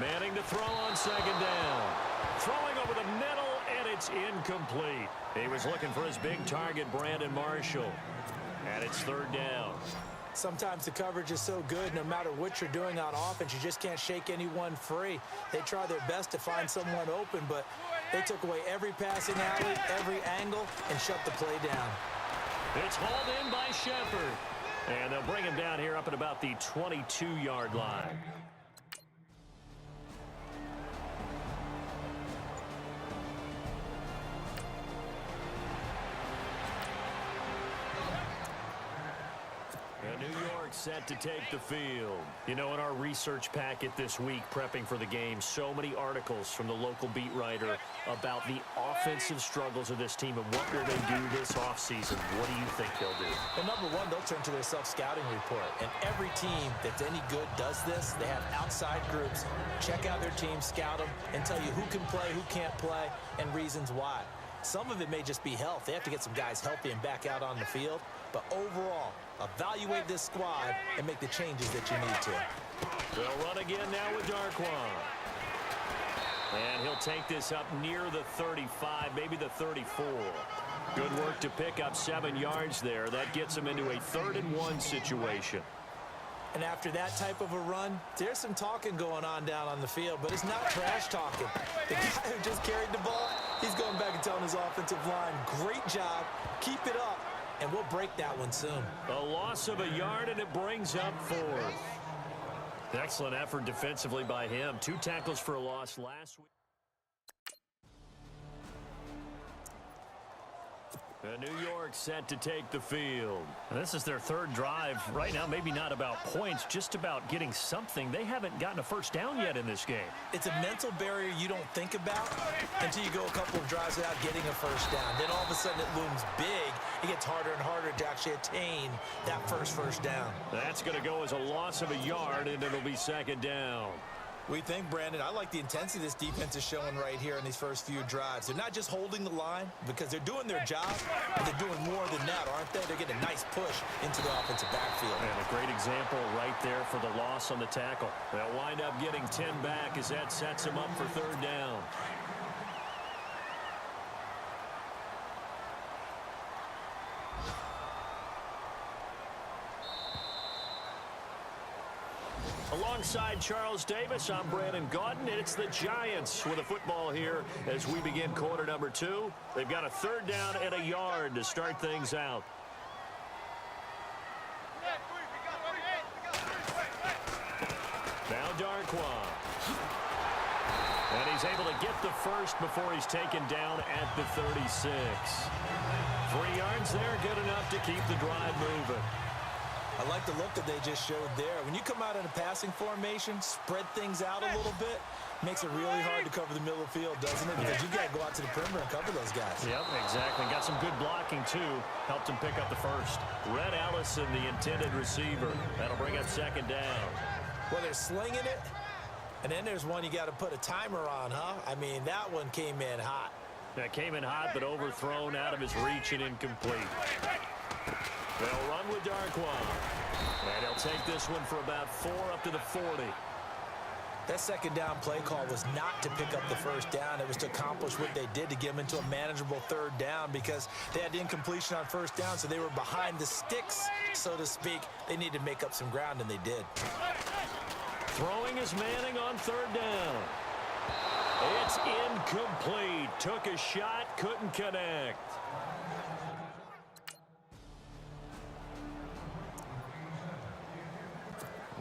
Manning to throw on second down. Throwing over the middle, and it's incomplete. He was looking for his big target, Brandon Marshall. And it's third down. Sometimes the coverage is so good, no matter what you're doing on offense, you just can't shake anyone free. They try their best to find someone open, but they took away every passing alley, every angle, and shut the play down. It's hauled in by Shepard. And they'll bring him down here up at about the 22-yard line. New York set to take the field. You know, in our research packet this week, prepping for the game, so many articles from the local beat writer about the offensive struggles of this team and what will they do this offseason. What do you think they'll do? Well, number one, they'll turn to their self-scouting report. And every team that's any good does this. They have outside groups. Check out their team, scout them, and tell you who can play, who can't play, and reasons why. Some of it may just be health. They have to get some guys healthy and back out on the field. But overall, evaluate this squad and make the changes that you need to. They'll run again now with Darquan. And he'll take this up near the 35, maybe the 34. Good work to pick up 7 yards there. That gets him into a 3rd-and-1 situation. And after that type of a run, there's some talking going on down on the field, but it's not trash talking. The guy who just carried the ball, he's going back and telling his offensive line, great job, keep it up, and we'll break that one soon. A loss of a yard, and it brings up 4th. Excellent effort defensively by him. 2 tackles for a loss last week. New York set to take the field. And this is their 3rd drive. Right now, maybe not about points, just about getting something. They haven't gotten a first down yet in this game. It's a mental barrier you don't think about until you go a couple of drives without getting a first down. Then all of a sudden it looms big. It gets harder and harder to actually attain that first down. That's going to go as a loss of a yard, and it'll be 2nd down. We think, Brandon, I like the intensity this defense is showing right here in these first few drives. They're not just holding the line because they're doing their job, but they're doing more than that, aren't they? They're getting a nice push into the offensive backfield. And a great example right there for the loss on the tackle. They'll wind up getting 10 back as that sets them up for 3rd down. Alongside Charles Davis, I'm Brandon Gaudin, and it's the Giants with the football here as we begin quarter number 2. They've got a 3rd down and a yard to start things out. Now Darquan. And he's able to get the first before he's taken down at the 36. 3 yards there, good enough to keep the drive moving. I like the look that they just showed there. When you come out in a passing formation, spread things out a little bit, makes it really hard to cover the middle of the field, doesn't it? Because you got to go out to the perimeter and cover those guys. Yep, exactly. Got some good blocking, too. Helped him pick up the first. Red Allison, the intended receiver. That'll bring up 2nd down. Well, they're slinging it, and then there's one you got to put a timer on, huh? I mean, that one came in hot. That came in hot, but overthrown out of his reach and incomplete. They'll run with Darquan. And he'll take this one for about 4 up to the 40. That 2nd down play call was not to pick up the first down. It was to accomplish what they did to get them into a manageable 3rd down because they had the incompletion on first down, so they were behind the sticks, so to speak. They needed to make up some ground, and they did. Throwing is Manning on 3rd down. It's incomplete. Took a shot, couldn't connect.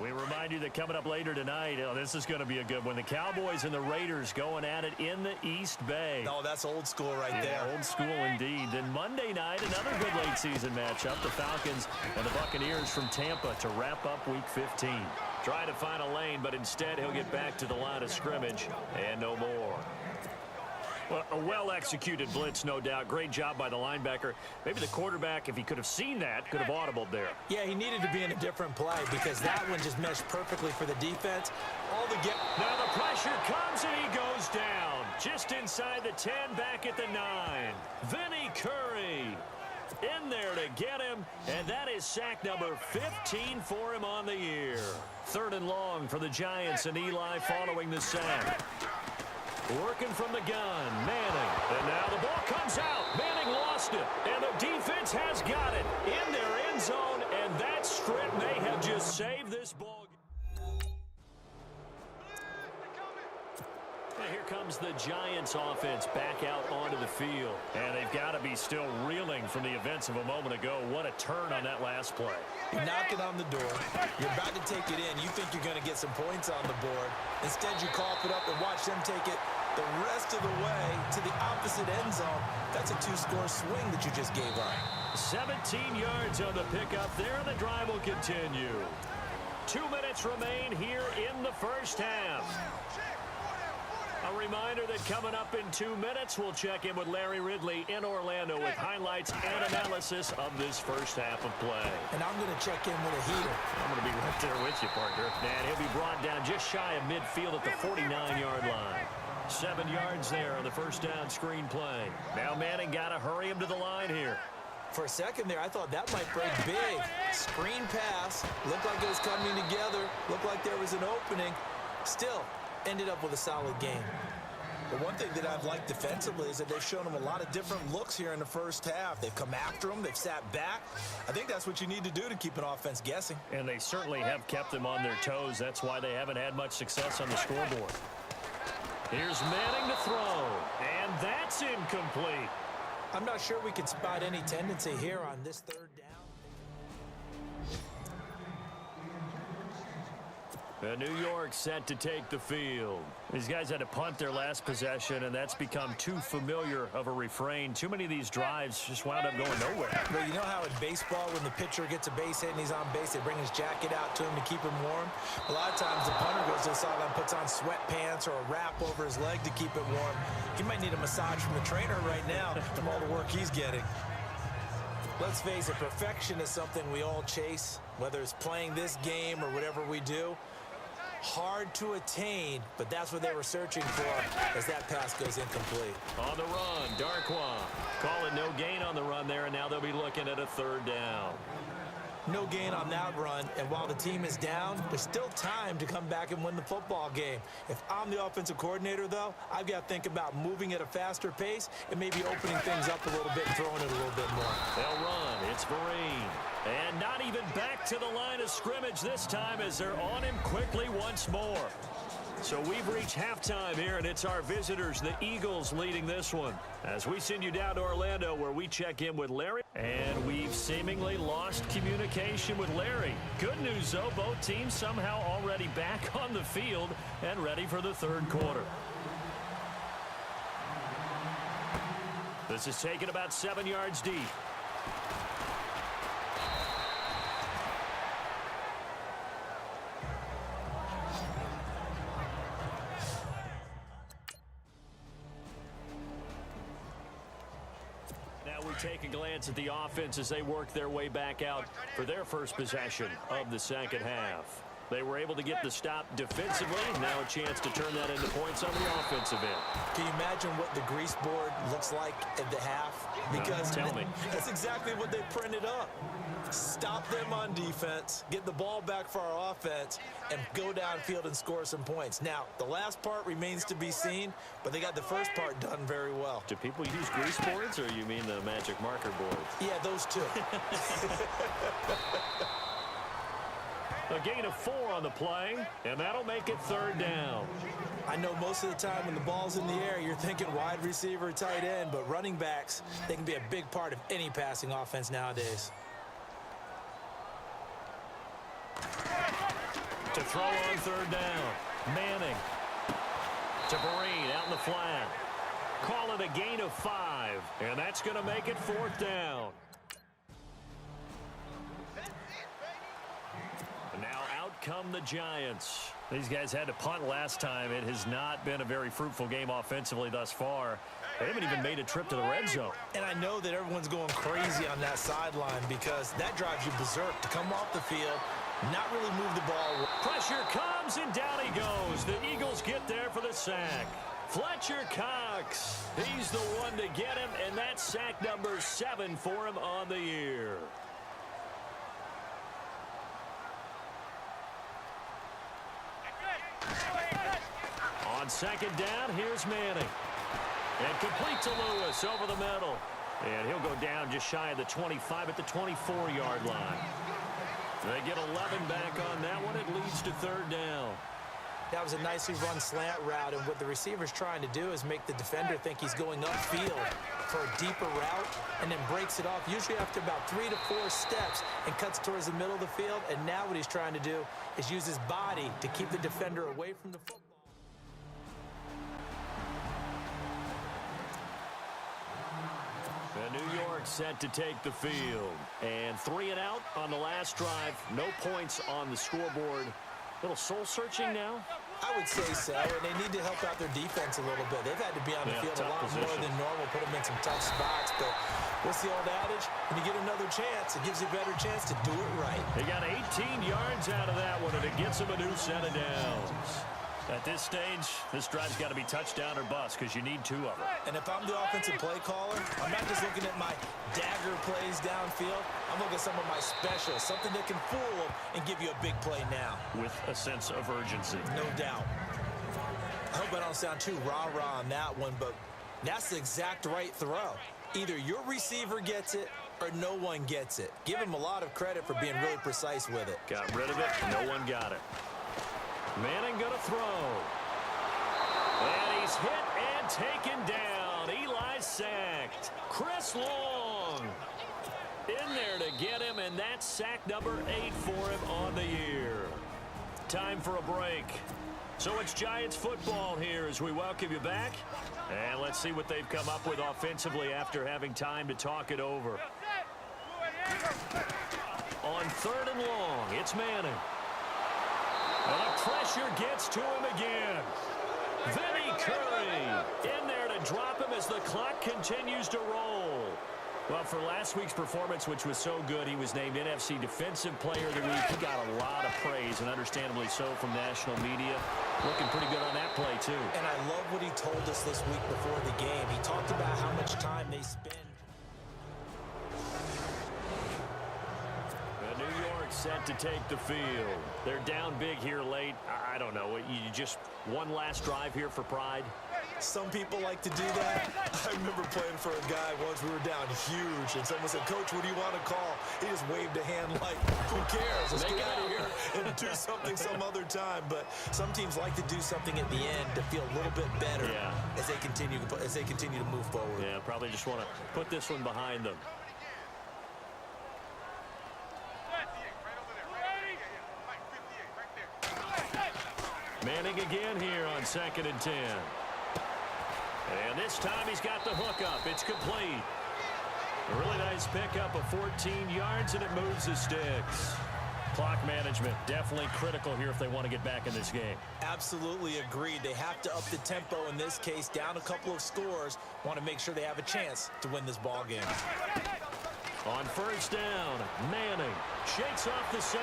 We remind you that coming up later tonight, this is going to be a good one. The Cowboys and the Raiders going at it in the East Bay. Oh, that's old school right there. Old school indeed. Then Monday night, another good late season matchup. The Falcons and the Buccaneers from Tampa to wrap up Week 15. Trying to find a lane, but instead he'll get back to the line of scrimmage and no more. Well, a well-executed blitz, no doubt. Great job by the linebacker. Maybe the quarterback, if he could have seen that, could have audibled there. Yeah, he needed to be in a different play because that one just meshed perfectly for the defense. Now the pressure comes and he goes down. Just inside the 10, back at the 9. Vinny Curry. In there to get him, and that is sack number 15 for him on the year. 3rd and long for the Giants, and Eli following the sack. Working from the gun, Manning. And now the ball comes out. Manning lost it, and the defense has got it in their end zone, and that strip may have just saved this ball. And here comes the Giants offense back out onto the field. And they've got to be still reeling from the events of a moment ago. What a turn on that last play. You're knocking on the door. You're about to take it in. You think you're going to get some points on the board. Instead, you cough it up and watch them take it the rest of the way to the opposite end zone. That's a 2-score swing that you just gave up. 17 yards on the pickup there, and the drive will continue. 2 minutes remain here in the first half. A reminder that coming up in 2 minutes, we'll check in with Larry Ridley in Orlando with highlights and analysis of this first half of play. And I'm going to check in with a heater. I'm going to be right there with you, partner. And he'll be brought down just shy of midfield at the 49-yard line. 7 yards there on the first down screen play. Now Manning got to hurry him to the line here. For a second there, I thought that might break big. Screen pass. Looked like it was coming together. Looked like there was an opening. Still, ended up with a solid game. But one thing that I've liked defensively is that they've shown them a lot of different looks here in the first half. They've come after them. They've sat back. I think that's what you need to do to keep an offense guessing. And they certainly have kept them on their toes. That's why they haven't had much success on the scoreboard. Here's Manning to throw. And that's incomplete. I'm not sure we can spot any tendency here on this 3rd down. New York set to take the field. These guys had to punt their last possession, and that's become too familiar of a refrain. Too many of these drives just wound up going nowhere. But you know how in baseball, when the pitcher gets a base hit and he's on base, they bring his jacket out to him to keep him warm? A lot of times the punter goes to the sideline, puts on sweatpants or a wrap over his leg to keep it warm. He might need a massage from the trainer right now from all the work he's getting. Let's face it, perfection is something we all chase, whether it's playing this game or whatever we do. Hard to attain, but that's what they were searching for as that pass goes incomplete. On the run, Darkwa calling no gain on the run there, and now they'll be looking at a 3rd down. No gain on that run, and while the team is down, there's still time to come back and win the football game. If I'm the offensive coordinator, though, I've got to think about moving at a faster pace and maybe opening things up a little bit and throwing it a little bit more. They'll run. It's Vereen. And not even back to the line of scrimmage this time as they're on him quickly once more. So we've reached halftime here, and it's our visitors, the Eagles, leading this one. As we send you down to Orlando, where we check in with Larry. And we've seemingly lost communication with Larry. Good news, though, both teams somehow already back on the field and ready for the 3rd quarter. This is taken about 7 yards deep. Take a glance at the offense as they work their way back out for their first possession of the second half. They were able to get the stop defensively. Now a chance to turn that into points on the offensive end. Can you imagine what the grease board looks like at the half? Because tell me. That's exactly what they printed up. Stop them on defense, get the ball back for our offense, and go downfield and score some points. Now, the last part remains to be seen, but they got the first part done very well. Do people use grease boards, or you mean the magic marker boards? Yeah, those two. A gain of 4 on the play, and that'll make it 3rd down. I know most of the time when the ball's in the air, you're thinking wide receiver, tight end, but running backs, they can be a big part of any passing offense nowadays. To throw on 3rd down. Manning to Vereen out in the flat. Call it a gain of 5, and that's going to make it 4th down. And now out come the Giants. These guys had to punt last time. It has not been a very fruitful game offensively thus far. They haven't even made a trip to the red zone. And I know that everyone's going crazy on that sideline because that drives you berserk to come off the field, not really move the ball. Pressure comes, and down he goes. The Eagles get there for the sack. Fletcher Cox, he's the one to get him, and that's sack number 7 for him on the year. On second down, here's Manning. And complete to Lewis over the middle. And he'll go down just shy of the 25 at the 24-yard line. They get 11 back on that one. It leads to third down. That was a nicely run slant route, and what the receiver's trying to do is make the defender think he's going upfield for a deeper route and then breaks it off, usually after about 3 to 4 steps, and cuts towards the middle of the field. And now what he's trying to do is use his body to keep the defender away from the football. New York set to take the field. And 3 and out on the last drive. No points on the scoreboard. Little soul-searching now? I would say so, and they need to help out their defense a little bit. They've had to be on the field a lot more than normal, put them in some tough spots. But what's the old adage? When you get another chance, it gives you a better chance to do it right. They got 18 yards out of that one, and it gets them a new set of downs. At this stage, this drive's got to be touchdown or bust because you need 2 of them. And if I'm the offensive play caller, I'm not just looking at my dagger plays downfield. I'm looking at some of my specials, something that can fool them and give you a big play now. With a sense of urgency. No doubt. I hope I don't sound too rah-rah on that one, but that's the exact right throw. Either your receiver gets it or no one gets it. Give him a lot of credit for being really precise with it. Got rid of it. No one got it. Manning gonna throw. And he's hit and taken down. Eli sacked. Chris Long in there to get him, and that's sack number 8 for him on the year. Time for a break. So it's Giants football here as we welcome you back. And let's see what they've come up with offensively after having time to talk it over. On 3rd and long, it's Manning. And the pressure gets to him again. Vinny Curry in there to drop him as the clock continues to roll. Well, for last week's performance, which was so good, he was named NFC Defensive Player of the Week. He got a lot of praise, and understandably so, from national media. Looking pretty good on that play, too. And I love what he told us this week before the game. He talked about how much time they spend. New York set to take the field. They're down big here late. I don't know. You just one last drive here for pride? Some people like to do that. I remember playing for a guy once. We were down huge, and someone said, "Coach, what do you want to call?" He just waved a hand like, "Who cares? Let's get out of here and do something some other time." But some teams like to do something at the end to feel a little bit better as they continue to move forward. Yeah, probably just want to put this one behind them. Manning again here on 2nd and 10. And this time he's got the hook up. It's complete. A really nice pickup of 14 yards, and it moves the sticks. Clock management, definitely critical here if they want to get back in this game. Absolutely agreed. They have to up the tempo in this case, down a couple of scores. Want to make sure they have a chance to win this ball game. On 1st down, Manning shakes off the sack.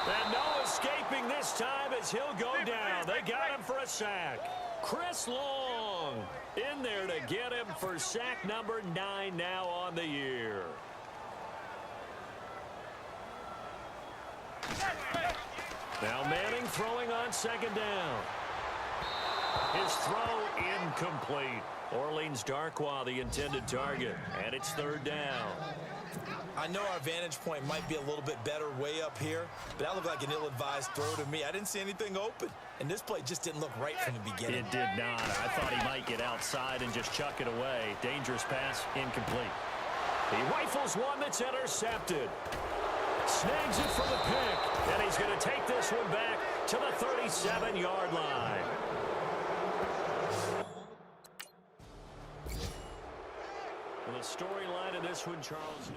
And no escaping this time as he'll go down. They got him for a sack. Chris Long in there to get him for sack number 9 now on the year. Now Manning throwing on 2nd down. His throw incomplete. Orleans Darkwa the intended target. And it's 3rd down. I know our vantage point might be a little bit better way up here, but that looked like an ill-advised throw to me. I didn't see anything open, and this play just didn't look right from the beginning. It did not. I thought he might get outside and just chuck it away. Dangerous pass, incomplete. He rifles one that's intercepted. Snags it for the pick, and he's going to take this one back to the 37-yard line. The storyline of this one, Charles.